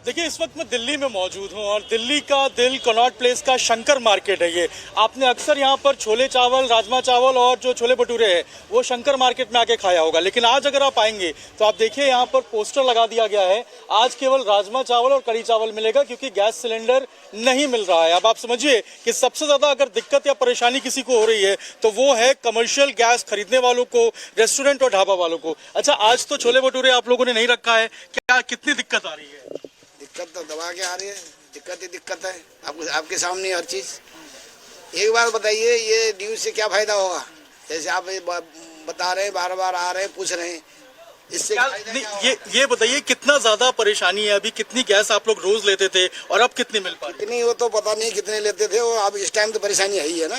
देखिए, इस वक्त मैं दिल्ली में मौजूद हूँ और दिल्ली का दिल कनॉट प्लेस का शंकर मार्केट है ये। आपने अक्सर यहाँ पर छोले चावल, राजमा चावल और जो छोले भटूरे है वो शंकर मार्केट में आके खाया होगा, लेकिन आज अगर आप आएंगे तो आप देखिए यहाँ पर पोस्टर लगा दिया गया है, आज केवल राजमा चावल और कढ़ी चावल मिलेगा क्योंकि गैस सिलेंडर नहीं मिल रहा है। अब आप समझिए कि सबसे ज्यादा अगर दिक्कत या परेशानी किसी को हो रही है तो वो है कमर्शियल गैस खरीदने वालों को, रेस्टोरेंट और ढाबा वालों को। अच्छा, आज तो छोले भटूरे आप लोगों ने नहीं रखा है, क्या कितनी दिक्कत आ रही है? दिक्कत तो दबा के आ रही है, दिक्कत ही दिक्कत है। आपके सामने हर चीज। एक बार बताइए, ये न्यूज से क्या फायदा होगा? जैसे आप बता रहे हैं, बार बार आ रहे हैं, पूछ रहे हैं, इससे ये बताइए कितना ज्यादा परेशानी है अभी? कितनी गैस आप लोग रोज लेते थे और अब कितनी मिल पा रही? कितनी वो तो पता नहीं कितने लेते थे, और अब इस टाइम तो परेशानी है ही है ना।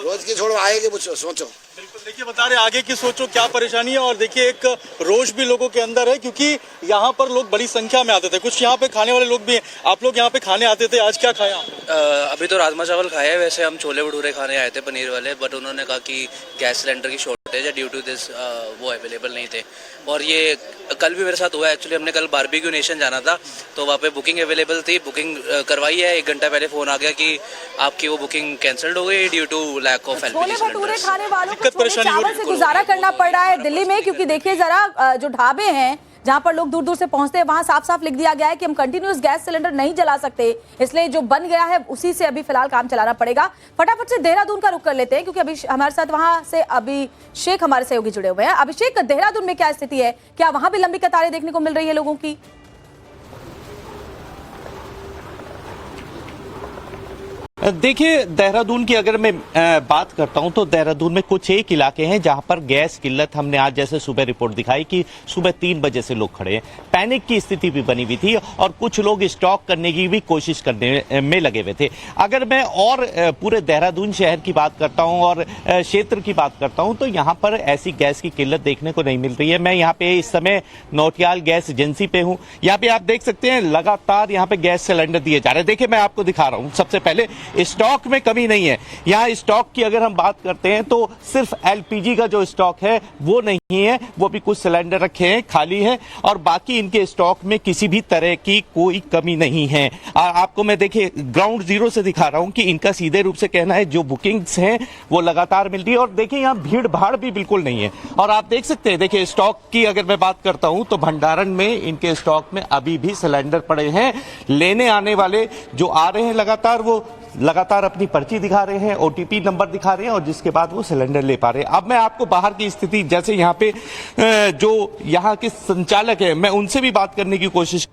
रोज की छोड़ो, आगे की सोचो। बिल्कुल, देखिए बता रहे आगे की सोचो क्या परेशानी है। और देखिए एक रोष भी लोगों के अंदर है क्योंकि यहाँ पर लोग बड़ी संख्या में आते थे, कुछ यहाँ पे खाने वाले लोग भी हैं। आप लोग यहाँ पे खाने आते थे, आज क्या खाया? अभी तो राजमा चावल खाया है, वैसे हम छोले भटूरे खाने आए थे पनीर वाले, बट उन्होंने कहा कि गैस सिलेंडर की शॉर्टेज है, ड्यू टू दिस वो अवेलेबल नहीं थे। और ये कल भी मेरे साथ हुआ है। एक्चुअली हमने कल बारबेक्यू नेशन जाना था तो वहाँ पे बुकिंग अवेलेबल थी, बुकिंग करवाई है, 1 घंटा पहले फोन आ गया कि आपकी वो बुकिंग कैंसिल्ड हो गई due to lack of LPG chole bhature खाने वालों को छोले परेशानी चावल से गुजारा करना पड़ रहा है दिल्ली में, क्योंकि देखिए जरा जो ढाबे हैं जहां पर लोग दूर दूर से पहुंचते हैं वहां साफ साफ लिख दिया गया है कि हम कंटिन्यूअस गैस सिलेंडर नहीं जला सकते, इसलिए जो बन गया है उसी से अभी फिलहाल काम चलाना पड़ेगा। फटाफट से देहरादून का रुख कर लेते हैं क्योंकि अभी हमारे साथ वहां से अभिषेक हमारे सहयोगी जुड़े हुए हैं। अभिषेक, देहरादून में क्या स्थिति है? क्या वहां भी लंबी कतारें देखने को मिल रही है लोगों की? देखिए, देहरादून की अगर मैं बात करता हूं तो देहरादून में कुछ एक इलाके हैं जहां पर गैस किल्लत, हमने आज जैसे सुबह रिपोर्ट दिखाई कि सुबह 3 बजे से लोग खड़े हैं, पैनिक की स्थिति भी बनी हुई थी और कुछ लोग स्टॉक करने की भी कोशिश करने में लगे हुए थे। अगर मैं और पूरे देहरादून शहर की बात करता हूं और क्षेत्र की बात करता हूं तो यहाँ पर ऐसी गैस की किल्लत देखने को नहीं मिल रही है। मैं यहाँ पे इस समय नौटियाल गैस एजेंसी पे हूँ। यहाँ पे आप देख सकते हैं लगातार यहाँ पे गैस सिलेंडर दिए जा रहे हैं। देखिए, मैं आपको दिखा रहा हूँ, सबसे पहले स्टॉक में कमी नहीं है। यहाँ स्टॉक की अगर हम बात करते हैं तो सिर्फ एलपीजी का जो स्टॉक है वो नहीं है, वो भी कुछ सिलेंडर रखे हैं, खाली है, और बाकी इनके स्टॉक में किसी भी तरह की कोई कमी नहीं है। आपको मैं देखिए ग्राउंड जीरो से दिखा रहा हूं कि इनका सीधे रूप से कहना है जो बुकिंग्स हैं वो लगातार मिल रही है। और देखिए यहाँ भीड़ भाड़ भी बिल्कुल नहीं है। और आप देख सकते हैं, देखिए स्टॉक की अगर मैं बात करता हूं तो भंडारण में इनके स्टॉक में अभी भी सिलेंडर पड़े हैं। लेने आने वाले जो आ रहे हैं वो लगातार अपनी पर्ची दिखा रहे हैं, ओटीपी नंबर दिखा रहे हैं और जिसके बाद वो सिलेंडर ले पा रहे हैं। अब मैं आपको बाहर की स्थिति, जैसे यहाँ पे जो यहाँ के संचालक है, मैं उनसे भी बात करने की कोशिश।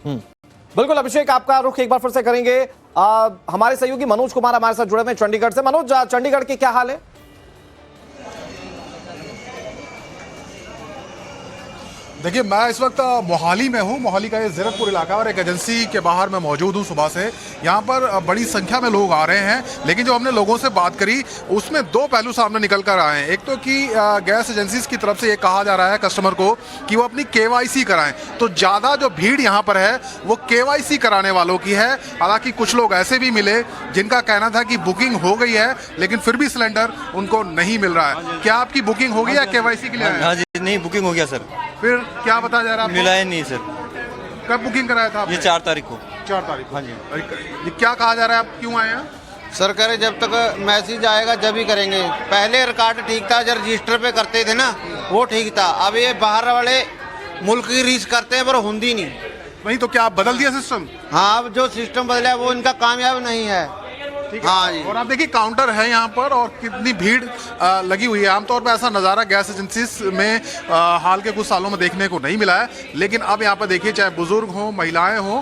बिल्कुल अभिषेक, आपका रुख एक बार फिर से करेंगे। हमारे सहयोगी मनोज कुमार हमारे साथ जुड़े हुए हैं चंडीगढ़ से। मनोज, चंडीगढ़ की क्या हाल है? देखिए, मैं इस वक्त मोहाली में हूँ। मोहाली का ये जीरकपुर इलाका और एक एजेंसी के बाहर मैं मौजूद हूँ सुबह से। यहाँ पर बड़ी संख्या में लोग आ रहे हैं, लेकिन जो हमने लोगों से बात करी उसमें 2 पहलू सामने निकल कर आए हैं। एक तो कि गैस एजेंसीज की तरफ से ये कहा जा रहा है कस्टमर को कि वो अपनी केवाईसी कराएं, तो ज़्यादा जो भीड़ यहाँ पर है वो केवाईसी कराने वालों की है। हालांकि कुछ लोग ऐसे भी मिले जिनका कहना था कि बुकिंग हो गई है लेकिन फिर भी सिलेंडर उनको नहीं मिल रहा है। क्या आपकी बुकिंग हो गई या केवाईसी के लिए? हाँ जी, नहीं, बुकिंग हो गया सर। फिर क्या बताया जा रहा है? मिला है नहीं सर। कब बुकिंग कराया था आपने? ये 4 तारीख को। 4 तारीख। हाँ जी। ये क्या कहा जा रहा है, आप क्यों आए हैं? सर कह रहे जब तक मैसेज आएगा जब ही करेंगे। पहले रिकॉर्ड ठीक था, जब रजिस्टर पे करते थे ना वो ठीक था। अब ये बाहर वाले मुल्क की रीच करते हैं पर हुंदी नहीं। वही तो, क्या आप बदल दिया सिस्टम? हाँ, अब जो सिस्टम बदला है वो इनका कामयाब नहीं है। हाँ जी। और आप देखिए काउंटर है यहाँ पर और कितनी भीड़ लगी हुई है। आमतौर पर ऐसा नज़ारा गैस एजेंसीज में हाल के कुछ सालों में देखने को नहीं मिला है, लेकिन अब यहाँ पर देखिए चाहे बुजुर्ग हों, महिलाएं हों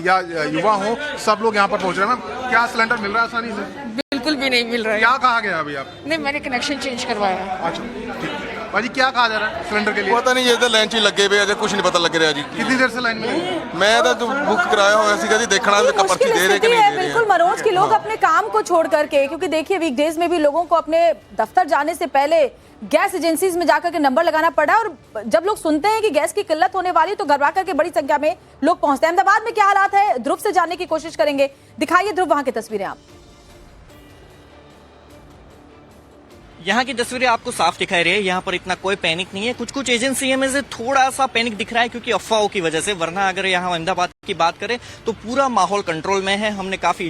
या युवा हों, सब लोग यहाँ पर पहुँच रहे हैं। मैम, क्या सिलेंडर मिल रहा है आसानी से? बिल्कुल भी नहीं मिल रहा है। क्या कहा गया अभी आप? नहीं, मैंने कनेक्शन चेंज करवाया। अच्छा, ठीक। भाजी, क्या कहा जा रहा है सिलेंडर के लिए? पता नहीं, ये तो लाइन च लगे हुए अजे कुछ नहीं पता लग रहा जी। कितनी देर से लाइन में? मैं तो बुक कराया हुआ सीगा जी, देखना पर्ची दे रहे कि नहीं दे रहे। बिल्कुल मनोज, के लोग अपने काम को छोड़ करके, क्योंकि देखिए वीकडेज में भी लोगों को अपने दफ्तर जाने से पहले गैस एजेंसीज में जाकर के नंबर लगाना पड़ा, और जब लोग सुनते हैं कि गैस की किल्लत होने वाली तो घबरा करके बड़ी संख्या में लोग पहुंचते हैं। अहमदाबाद में क्या हालात है, ध्रुव से जानने की कोशिश करेंगे। दिखाइए ध्रुव, वहां की तस्वीरें आप। यहाँ की तस्वीरें आपको साफ दिखाई रही है, यहाँ पर इतना कोई पैनिक नहीं है। कुछ कुछ एजेंसी में से थोड़ा सा पैनिक दिख रहा है क्योंकि अफवाहों की वजह से, वरना अगर यहाँ अहमदाबाद की बात करें तो पूरा माहौल कंट्रोल में है। हमने काफी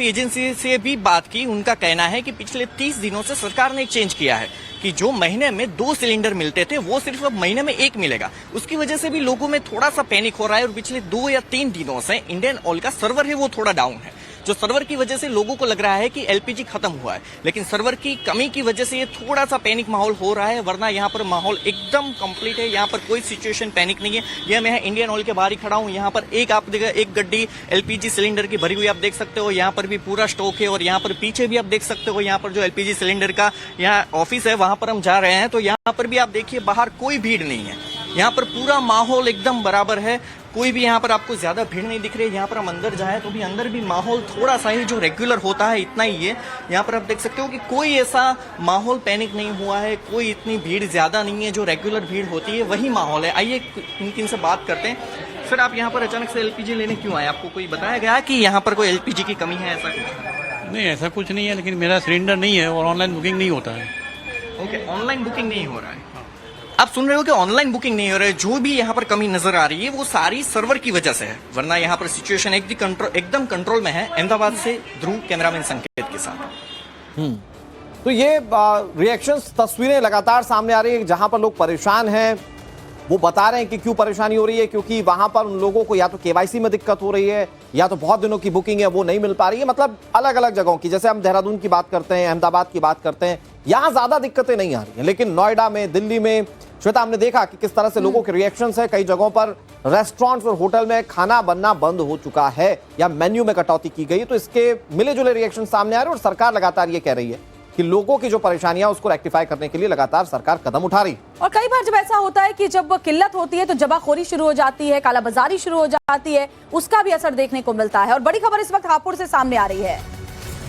एजेंसी से भी बात की, उनका कहना है कि पिछले 30 दिनों से सरकार ने चेंज किया है कि जो महीने में 2 सिलेंडर मिलते थे वो सिर्फ अब महीने में 1 मिलेगा। उसकी वजह से भी लोगों में थोड़ा सा पैनिक हो रहा है और पिछले 2 या 3 दिनों से इंडियन ऑयल का सर्वर है वो थोड़ा डाउन है, जो सर्वर की वजह से लोगों को लग रहा है कि एलपीजी खत्म हुआ है, लेकिन सर्वर की कमी की वजह से ये थोड़ा सा पैनिक माहौल हो रहा है, वरना यहाँ पर माहौल एकदम कंप्लीट है। यहाँ पर कोई सिचुएशन पैनिक नहीं है। यह मैं इंडियन ऑयल के बाहर ही खड़ा हूँ, यहाँ पर एक गड्डी एलपीजी सिलेंडर की भरी हुई आप देख सकते हो, यहाँ पर भी पूरा स्टॉक है और यहाँ पर पीछे भी आप देख सकते हो, यहाँ पर जो एलपीजी सिलेंडर का यहाँ ऑफिस है वहां पर हम जा रहे हैं, तो यहाँ पर भी आप देखिए बाहर कोई भीड़ नहीं है, यहाँ पर पूरा माहौल एकदम बराबर है, कोई भी यहाँ पर आपको ज्यादा भीड़ नहीं दिख रही है। यहाँ पर हम अंदर जाए तो भी अंदर भी माहौल थोड़ा सा ही जो रेगुलर होता है इतना ही है। यहाँ पर आप देख सकते हो कि कोई ऐसा माहौल पैनिक नहीं हुआ है, कोई इतनी भीड़ ज्यादा नहीं है, जो रेगुलर भीड़ होती है वही माहौल है। आइए इनसे बात करते हैं। सर, आप यहाँ पर अचानक से एलपीजी लेने क्यों आए? आपको कोई बताया गया कि यहाँ पर कोई एलपीजी की कमी है, ऐसा कुछ? नहीं, ऐसा कुछ नहीं है, लेकिन मेरा सिलेंडर नहीं है और ऑनलाइन बुकिंग नहीं होता है। ओके, ऑनलाइन बुकिंग नहीं हो रहा है। आप सुन रहे हो कि ऑनलाइन बुकिंग नहीं हो रहा है। जो भी यहाँ पर कमी नजर आ रही है वो सारी सर्वर की वजह से है, वरना यहाँ पर सिचुएशन एकदम कंट्रोल में है। अहमदाबाद से ध्रुव, कैमरामैन संकेत के साथ। तो ये रिएक्शंस, तस्वीरें लगातार सामने आ रही है जहां पर लोग परेशान हैं। वो बता रहे हैं कि क्यों परेशानी हो रही है, क्योंकि वहां पर उन लोगों को या तो केवाईसी में दिक्कत हो रही है या तो बहुत दिनों की बुकिंग है वो नहीं मिल पा रही है। मतलब अलग अलग जगहों की, जैसे हम देहरादून की बात करते हैं, अहमदाबाद की बात करते हैं, यहां ज्यादा दिक्कतें नहीं आ रही हैं, लेकिन नोएडा में, दिल्ली में, श्वेता, हमने देखा कि किस तरह से लोगों के रिएक्शंस है। कई जगहों पर रेस्टोरेंट्स और होटल में खाना बनना बंद हो चुका है या मेन्यू में कटौती की गई, तो इसके मिले जुले रिएक्शन सामने आ रहे हैं और सरकार लगातार ये कह रही है कि लोगों की जो परेशानियां उसको रेक्टिफाई करने के लिए लगातार सरकार कदम उठा रही। और कई बार जब ऐसा होता है कि जब किल्लत होती है तो जबाखोरी शुरू हो जाती है, कालाबाजारी शुरू हो जाती है, उसका भी असर देखने को मिलता है। और बड़ी खबर इस वक्त हापुड़ से सामने आ रही है।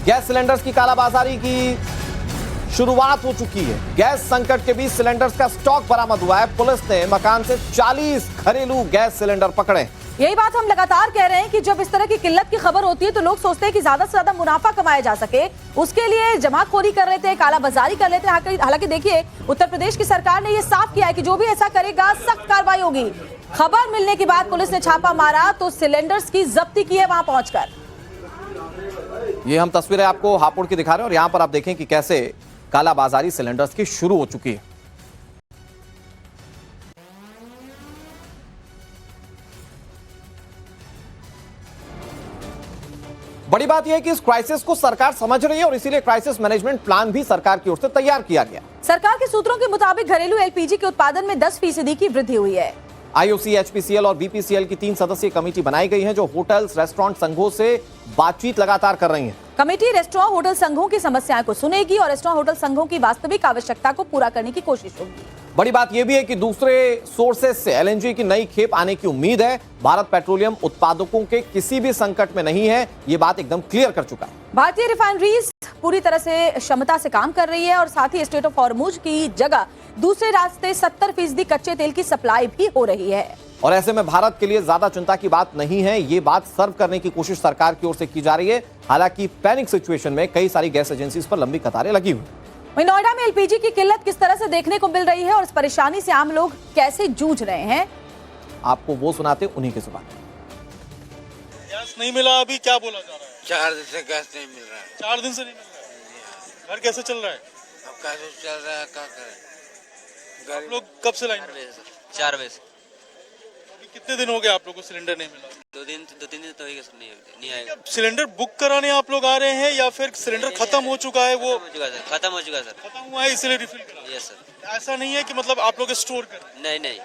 गैस सिलेंडर्स की कालाबाजारी की शुरुआत हो चुकी है। गैस संकट के बीच सिलेंडर्स का स्टॉक बरामद हुआ है। पुलिस ने मकान से 40 घरेलू गैस सिलेंडर पकड़े। यही बात हम लगातार कह रहे हैं कि जब इस तरह की किल्लत की खबर होती है तो लोग सोचते हैं कि ज्यादा से ज्यादा मुनाफा कमाया जा सके, उसके लिए जमाखोरी कर लेते हैं, कालाबाजारी कर लेते हैं। हालांकि देखिए, उत्तर प्रदेश की सरकार ने यह साफ किया है कि जो भी ऐसा करेगा सख्त कार्रवाई होगी। खबर मिलने के बाद पुलिस ने छापा मारा तो सिलेंडर्स की जब्ती की है वहां पहुंचकर। ये हम तस्वीरें आपको हापुड़ की दिखा रहे हैं और यहां पर आप देखें कि कैसे कालाबाजारी सिलेंडर्स की शुरू हो चुकी है। बड़ी बात यह है कि इस क्राइसिस को सरकार समझ रही है और इसीलिए क्राइसिस मैनेजमेंट प्लान भी सरकार की ओर से तैयार किया गया। सरकार के सूत्रों के मुताबिक घरेलू एलपीजी के उत्पादन में 10% की वृद्धि हुई है। आईओसी, एचपीसीएल और बीपीसीएल की 3 सदस्यीय कमेटी बनाई गई है जो होटल्स, रेस्टोरेंट संघों से बातचीत लगातार कर रही है। कमेटी रेस्टोरेंट होटल संघों की समस्याओं को सुनेगी और रेस्टोरेंट होटल संघों की वास्तविक आवश्यकता को पूरा करने की कोशिश होगी। बड़ी बात यह भी है कि दूसरे सोर्सेज से एलएनजी की नई खेप आने की उम्मीद है। भारत पेट्रोलियम उत्पादकों के किसी भी संकट में नहीं है, ये बात एकदम क्लियर कर चुका है। भारतीय रिफाइनरीज पूरी तरह से क्षमता से काम कर रही है और साथ ही स्ट्रेट ऑफ हॉर्मुज की जगह दूसरे रास्ते 70% कच्चे तेल की सप्लाई भी हो रही है। और ऐसे में भारत के लिए ज्यादा चिंता की बात नहीं है, ये बात सर्व करने की कोशिश सरकार की ओर से की जा रही है। हालांकि पैनिक सिचुएशन में कई सारी गैस एजेंसीज पर लंबी कतारें लगी हुई। वहीं नोएडा में एलपीजी की किल्लत किस तरह से देखने को मिल रही है और इस परेशानी से आम लोग कैसे जूझ रहे हैं, आपको वो सुनाते उन्हीं की जुबान। गैस नहीं मिला, अभी क्या बोला जा रहा है? 4 दिन से गैस नहीं मिल रहा है। 4 दिन से नहीं मिल रहा है। घर कैसे चल रहा है? अब कैसे चल रहा है, क्या करें? आप लोग कब से लाइन में? 4 बजे से। अभी कितने दिन हो गए आप लोग को सिलेंडर नहीं मिला? 2-3 दिन तो नहीं आएगा। सिलेंडर बुक कराने आप लोग आ रहे हैं या फिर सिलेंडर खत्म हो चुका है? वो खत्म हो चुका है सर। खत्म हुआ है इसलिए रिफिल करा? Yes sir. ऐसा नहीं है कि मतलब आप लोग स्टोर कर? नहीं,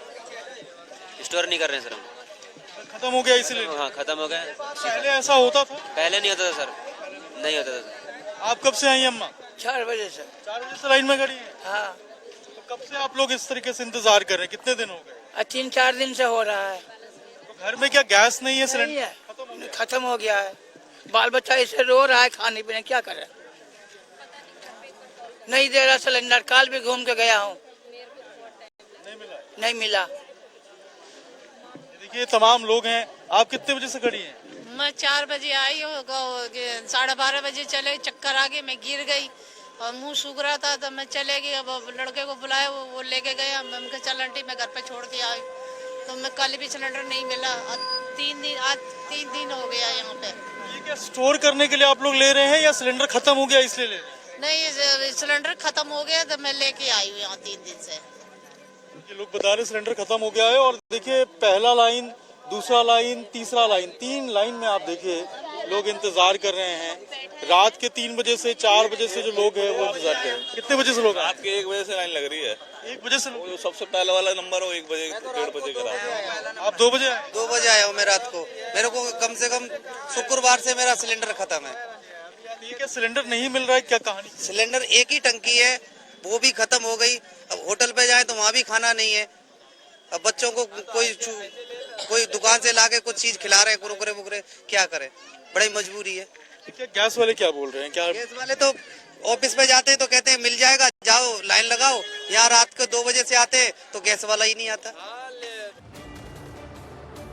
स्टोर नहीं कर रहे हैं सर हम। खत्म हो गया इसलिए? हाँ, खत्म हो गया। पहले ऐसा होता था? पहले नहीं होता था सर, नहीं होता था सर। आप कब से आई अम्मा? 4 बजे से। 4 बजे से लाइन में खड़ी है? हाँ। तो कब से आप लोग इस तरीके से इंतजार कर रहे हैं? कितने दिन हो गए? 3-4 दिन से हो रहा है। तो घर में क्या गैस नहीं है? सिलेंडर खत्म हो गया है। बाल बच्चा इसे रो रहा है, खाने पीने क्या करे, नहीं दे रहा सिलेंडर। कल भी घूम के गया हूँ, नहीं मिला। देखिए तमाम लोग हैं। आप कितने बजे से खड़ी हैं? मैं 4 बजे आई, 12:30 बजे चले, चक्कर आ गए, मैं गिर गई और मुंह सूख रहा था तो मैं चले गई। अब लड़के को बुलाया, वो लेके गया। मैं उनके चल आंटी मैं घर पे छोड़ के आई, तो मैं कल भी सिलेंडर नहीं मिला। आज 3 दिन हो गया यहाँ पे। ये क्या स्टोर करने के लिए आप लोग ले रहे हैं या सिलेंडर खत्म हो गया इसलिए ले रहे हैं? नहीं, सिलेंडर खत्म हो गया तो मैं लेके आई हूँ यहाँ 3 दिन से। ये लोग बता रहे सिलेंडर खत्म हो गया है। और देखिए पहला लाइन, दूसरा लाइन, तीसरा लाइन, 3 लाइन में आप देखिए लोग इंतजार कर रहे हैं। रात के 3 बजे से 4 बजे से जो लोग हैं वो इंतजार कर रहे हैं। कितने बजे से लोग? रात के 1 बजे से लाइन लग रही है। 1 बजे से लोग? जो सबसे पहले वाला नंबर हो 1 बजे 1:30 बजे का रात। आप 2 बजे आए? 2 बजे आया हूँ मैं रात को। मेरे को कम से कम शुक्रवार से मेरा सिलेंडर खत्म है। ये क्या सिलेंडर नहीं मिल रहा है, क्या कहानी? सिलेंडर एक ही टंकी है, वो भी खत्म हो गई। अब होटल पे जाए तो वहाँ भी खाना नहीं है। अब बच्चों को कोई दुकान से लाके कुछ चीज खिला रहे हैं, कुरकुरे वुरकुरे, क्या करे, बड़ी मजबूरी है। क्या गैस वाले क्या बोल रहे हैं? क्या गैस वाले तो ऑफिस पे जाते हैं तो कहते हैं मिल जाएगा, जाओ लाइन लगाओ। यहाँ रात को 2 बजे से आते हैं तो गैस वाला ही नहीं आता।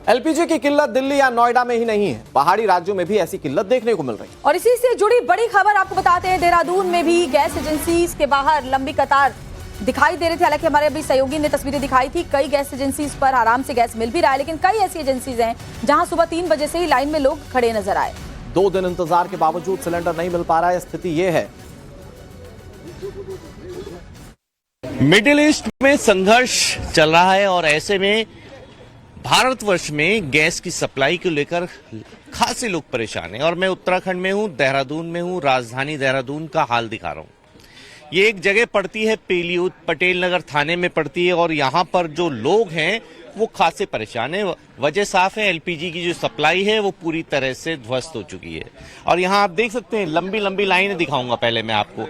एलपीजी की किल्लत दिल्ली या नोएडा में ही नहीं है, पहाड़ी राज्यों में भी ऐसी किल्लत देखने को मिल रही है। और इसी से जुड़ी बड़ी खबर आपको बताते हैं, देहरादून में भी गैस एजेंसीज के बाहर लंबी कतार दिखाई दे रही थी। हालांकि हमारे अभी सहयोगी ने तस्वीरें दिखाई थी, कई गैस एजेंसीज पर आराम से गैस मिल भी रहा है, लेकिन कई ऐसी एजेंसीज हैं जहां सुबह 3 बजे से ही लाइन में लोग खड़े नजर आए। 2 दिन इंतजार के बावजूद सिलेंडर नहीं मिल पा रहा है, स्थिति यह है। मिडिल ईस्ट में संघर्ष चल रहा है और ऐसे में भारतवर्ष में गैस की सप्लाई को लेकर खासे लोग परेशान हैं। और मैं उत्तराखंड में हूं, देहरादून में हूं, राजधानी देहरादून का हाल दिखा रहा हूं। ये एक जगह पड़ती है पेलियूत, पटेल नगर थाने में पड़ती है और यहाँ पर जो लोग हैं वो खासे परेशान है। वजह साफ है, एलपीजी की जो सप्लाई है वो पूरी तरह से ध्वस्त हो चुकी है। और यहाँ आप देख सकते हैं लंबी लंबी लाइनें दिखाऊंगा पहले मैं आपको।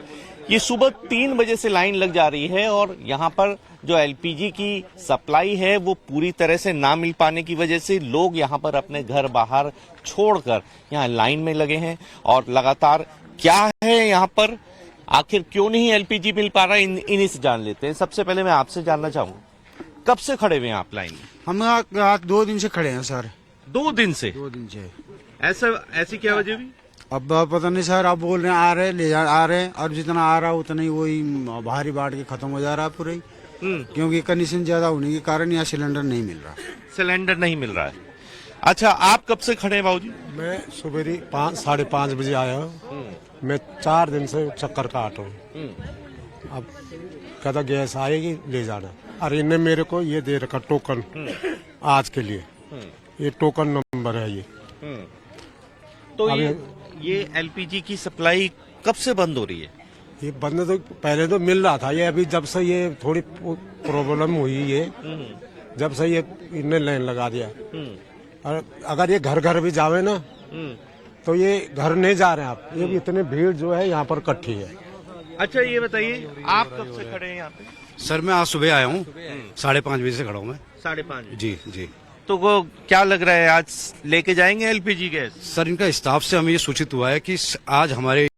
ये सुबह 3 बजे से लाइन लग जा रही है और यहाँ पर जो एलपीजी की सप्लाई है वो पूरी तरह से ना मिल पाने की वजह से लोग यहाँ पर अपने घर बाहर छोड़कर यहाँ लाइन में लगे हैं। और लगातार क्या है यहाँ पर, आखिर क्यों नहीं एलपीजी मिल पा रहा है, इन्हीं से जान लेते हैं। सबसे पहले मैं आपसे जानना चाहूंगा, कब से खड़े हुए हैं आप लाइन में? हम आज 2 दिन से खड़े हैं सर। 2 दिन से? 2 दिन से। ऐसी क्या वजह हुई? अब पता नहीं सर, आप बोल रहे हैं आ रहे आ रहे हैं, और जितना आ रहा उतना ही वही भारी बांट के खत्म हो जा रहा है पूरा ही। क्योंकि कंडीशन ज्यादा होने के कारण यहाँ सिलेंडर नहीं मिल रहा। सिलेंडर नहीं मिल रहा है। अच्छा, आप कब से खड़े हैं बाबूजी? मैं सुबह 5-5:30 बजे आया हूँ। मैं 4 दिन से चक्कर काट रहा हूँ। अब कहता गैस आएगी ले जाना। अरे इन्हें मेरे को ये दे रखा टोकन आज के लिए, ये टोकन नंबर है ये। तो ये एलपीजी की सप्लाई कब से बंद हो रही है? ये बंद तो पहले तो मिल रहा था, ये अभी जब से ये थोड़ी प्रॉब्लम हुई है, जब से ये इन्हें लाइन लगा दिया। और अगर ये घर घर भी जावे ना तो ये घर नहीं जा रहे हैं आप, ये भी इतने भीड़ जो है यहाँ पर इकट्ठी है। अच्छा ये बताइए, आप कब से खड़े हैं यहाँ पे? सर मैं आज सुबह आया हूँ, 5:30 बजे से खड़ा हूँ मैं। 5:30? जी जी। तो वो क्या लग रहा है, आज लेके जाएंगे एलपीजी गैस? सर इनका स्टाफ से हमें ये सूचित हुआ है कि आज हमारे